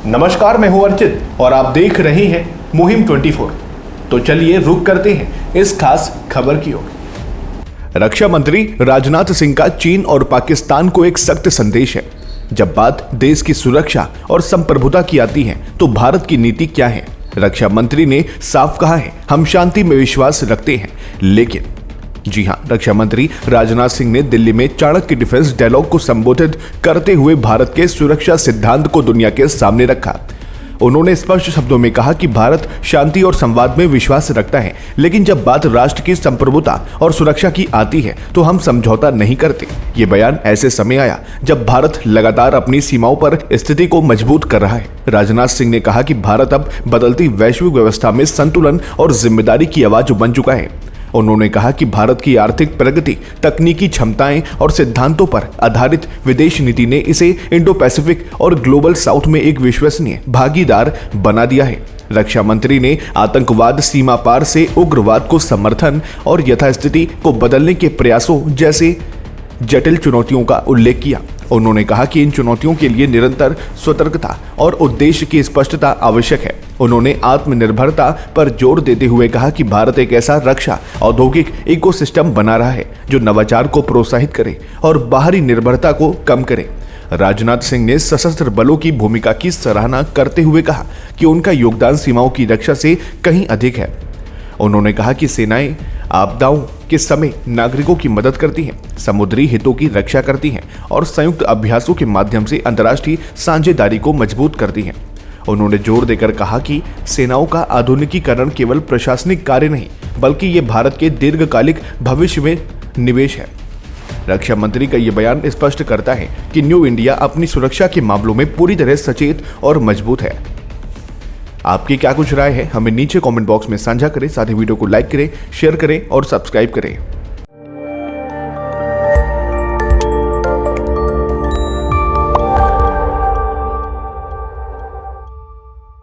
नमस्कार, मैं हूं अर्चित और आप देख रहे हैं मुहिम 24। तो चलिए रुक करते हैं इस खास खबर की ओर। रक्षा मंत्री राजनाथ सिंह का चीन और पाकिस्तान को एक सख्त संदेश है। जब बात देश की सुरक्षा और संप्रभुता की आती है तो भारत की नीति क्या है? रक्षा मंत्री ने साफ कहा है, हम शांति में विश्वास रखते हैं, लेकिन जी हां, रक्षा मंत्री राजनाथ सिंह ने दिल्ली में चाणक्य डिफेंस डायलॉग को संबोधित करते हुए भारत के सुरक्षा सिद्धांत को दुनिया के सामने रखा। उन्होंने स्पष्ट शब्दों में कहा कि भारत शांति और संवाद में विश्वास रखता है, लेकिन जब बात राष्ट्र की संप्रभुता और सुरक्षा की आती है तो हम समझौता नहीं करते। ये बयान ऐसे समय आया जब भारत लगातार अपनी सीमाओं पर स्थिति को मजबूत कर रहा है। राजनाथ सिंह ने कहा कि भारत अब बदलती वैश्विक व्यवस्था में संतुलन और जिम्मेदारी की आवाज बन चुका है। उन्होंने कहा कि भारत की आर्थिक प्रगति, तकनीकी क्षमताएं और सिद्धांतों पर आधारित विदेश नीति ने इसे इंडो पैसिफिक और ग्लोबल साउथ में एक विश्वसनीय भागीदार बना दिया है। रक्षा मंत्री ने आतंकवाद, सीमा पार से उग्रवाद को समर्थन और यथास्थिति को बदलने के प्रयासों जैसे जटिल चुनौतियों का उल्लेख किया। उन्होंने कहा कि इन चुनौतियों के लिए निरंतर सतर्कता और उद्देश्य की स्पष्टता आवश्यक है। उन्होंने आत्मनिर्भरता पर जोर देते हुए कहा कि भारत एक ऐसा रक्षा औद्योगिक इकोसिस्टम बना रहा है जो नवाचार को प्रोत्साहित करे और बाहरी निर्भरता को कम करे। राजनाथ सिंह ने सशस्त्र बलों की भूमिका की सराहना करते हुए कहा कि उनका योगदान सीमाओं की रक्षा से कहीं अधिक है। उन्होंने कहा कि सेनाएं आपदाओं के समय नागरिकों की मदद करती हैं, समुद्री हितों की रक्षा करती हैं और संयुक्त अभ्यासों के माध्यम से अंतर्राष्ट्रीय साझेदारी को मजबूत करती हैं। उन्होंने जोर देकर कहा कि सेनाओं का आधुनिकीकरण केवल प्रशासनिक कार्य नहीं, बल्कि ये भारत के दीर्घकालिक भविष्य में निवेश है। रक्षा मंत्री का ये बयान स्पष्ट करता है कि न्यू इंडिया अपनी सुरक्षा के मामलों में पूरी तरह सचेत और मजबूत है। आपकी क्या कुछ राय है, हमें नीचे कमेंट बॉक्स में साझा करें। साथ ही वीडियो को लाइक करें, शेयर करें और सब्सक्राइब करें।